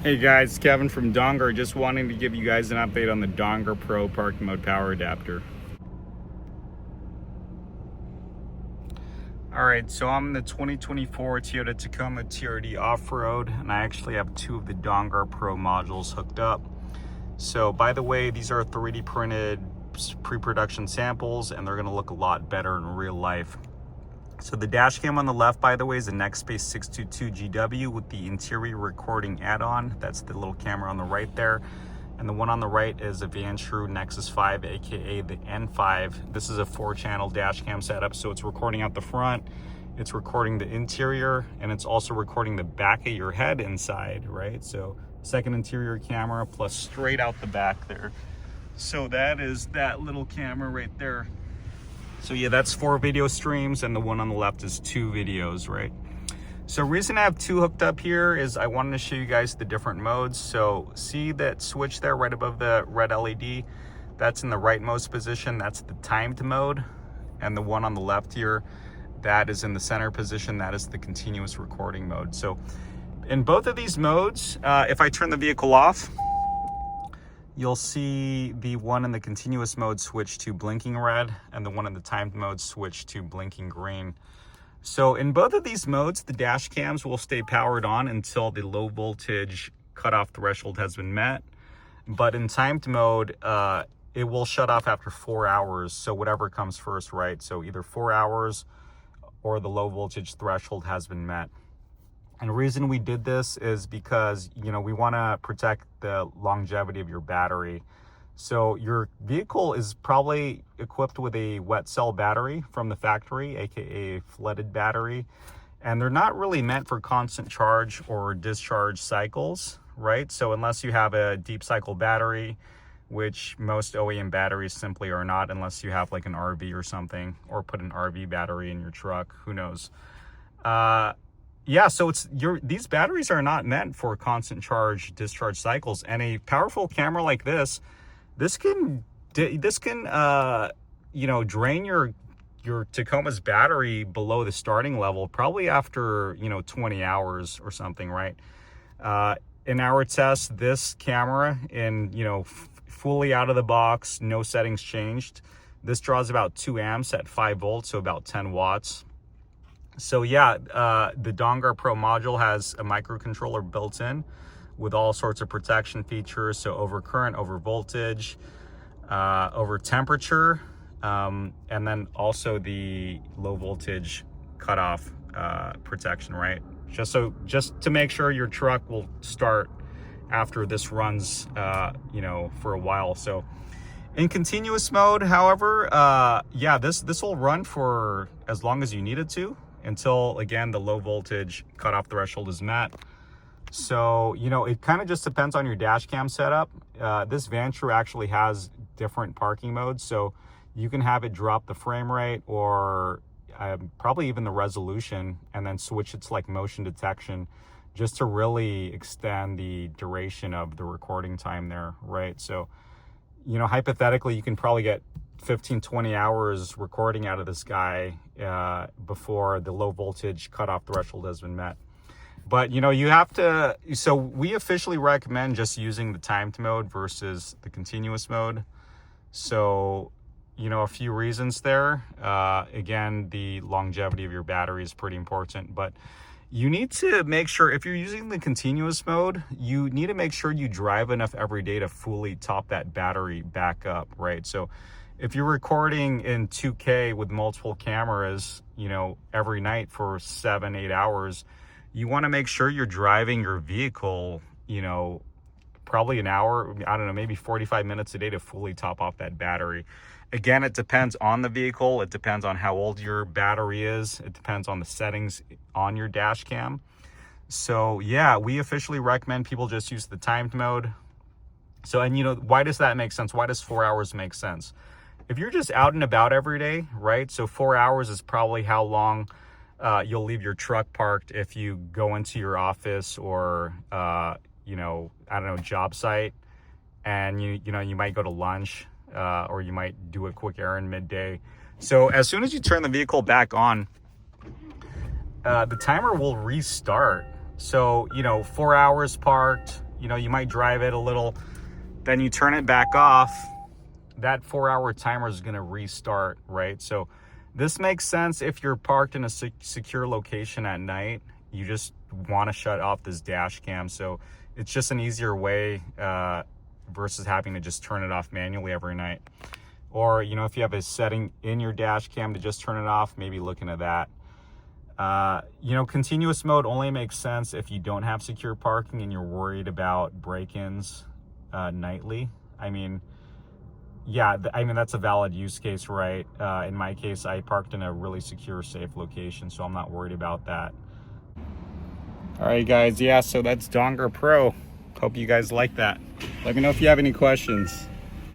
Hey guys, Kevin from Dongar, just wanting to give you guys an update on the Dongar PRO parking mode power adapter. Alright, so I'm in the 2024 Toyota Tacoma TRD off-road, and I actually have two of the Dongar PRO modules hooked up. So by the way, these are 3D printed pre-production samples, and they're going to look a lot better in real life. So the dash cam on the left, by the way, is a Nextbase 622 GW with the interior recording add-on. That's the little camera on the right there. And the one on the right is a Vantrue Nexus 5, aka the N5. This is a 4-channel dash cam setup, so it's recording out the front, it's recording the interior, and it's also recording the back of your head inside, right? So second interior camera plus straight out the back there. So that is that little camera right there. So yeah, that's 4 video streams, and the one on the left is 2 videos, right? So reason I have 2 hooked up here is I wanted to show you guys the different modes. So see that switch there right above the red LED? That's in the rightmost position, that's the timed mode. And the one on the left here, that is in the center position, that is the continuous recording mode. So in both of these modes, if I turn the vehicle off, you'll see the one in the continuous mode switch to blinking red, and the one in the timed mode switch to blinking green. So in both of these modes, the dash cams will stay powered on until the low voltage cutoff threshold has been met. But in timed mode, it will shut off after 4 hours. So whatever comes first, right? So either 4 hours or the low voltage threshold has been met. And the reason we did this is because, you know, we want to protect the longevity of your battery. So your vehicle is probably equipped with a wet cell battery from the factory, aka a flooded battery. And they're not really meant for constant charge or discharge cycles, right? So unless you have a deep cycle battery, which most OEM batteries simply are not, unless you have like an RV or something, or put an RV battery in your truck, who knows? Yeah, so these batteries are not meant for constant charge discharge cycles, and a powerful camera like this can you know, drain your Tacoma's battery below the starting level probably after, you know, 20 hours or something, right? In our test, this camera, in, you know, fully out of the box, no settings changed, this draws about 2 amps at 5 volts, so about 10 watts. So yeah, the Dongar PRO module has a microcontroller built in with all sorts of protection features. So overcurrent, overvoltage, over temperature, and then also the low voltage cutoff protection, right? Just to make sure your truck will start after this runs, you know, for a while. So in continuous mode, however, yeah, this will run for as long as you need it to, until, again, the low voltage cutoff threshold is met. So, you know, it kind of just depends on your dash cam setup. This Vantrue actually has different parking modes, so you can have it drop the frame rate or probably even the resolution, and then switch it to like motion detection, just to really extend the duration of the recording time there, right? So, you know, hypothetically, you can probably get 15-20 hours recording out of this guy before the low voltage cutoff threshold has been met. But, you know, you have to, so we officially recommend just using the timed mode versus the continuous mode. So, you know, a few reasons there. Again, the longevity of your battery is pretty important, but you need to make sure, if you're using the continuous mode, you need to make sure you drive enough every day to fully top that battery back up, right? So if you're recording in 2K with multiple cameras, you know, every night for 7-8 hours, you want to make sure you're driving your vehicle, you know, probably an hour, I don't know, maybe 45 minutes a day to fully top off that battery. Again, it depends on the vehicle. It depends on how old your battery is. It depends on the settings on your dash cam. So yeah, we officially recommend people just use the timed mode. So, and you know, why does that make sense? Why does 4 hours make sense? If you're just out and about every day, right? So 4 hours is probably how long you'll leave your truck parked if you go into your office or, you know, I don't know, job site, and you know, you might go to lunch, or you might do a quick errand midday. So as soon as you turn the vehicle back on, the timer will restart. So, you know, 4 hours parked, you know, you might drive it a little, then you turn it back off, that 4-hour timer is going to restart, right? So this makes sense if you're parked in a secure location at night. You just want to shut off this dash cam. So it's just an easier way versus having to just turn it off manually every night. Or, you know, if you have a setting in your dash cam to just turn it off, maybe look into that. You know, continuous mode only makes sense if you don't have secure parking and you're worried about break-ins nightly. I mean, yeah, I mean, that's a valid use case, right? In my case, I parked in a really secure, safe location, so I'm not worried about that. All right, guys, yeah, so that's Dongar Pro. Hope you guys like that. Let me know if you have any questions.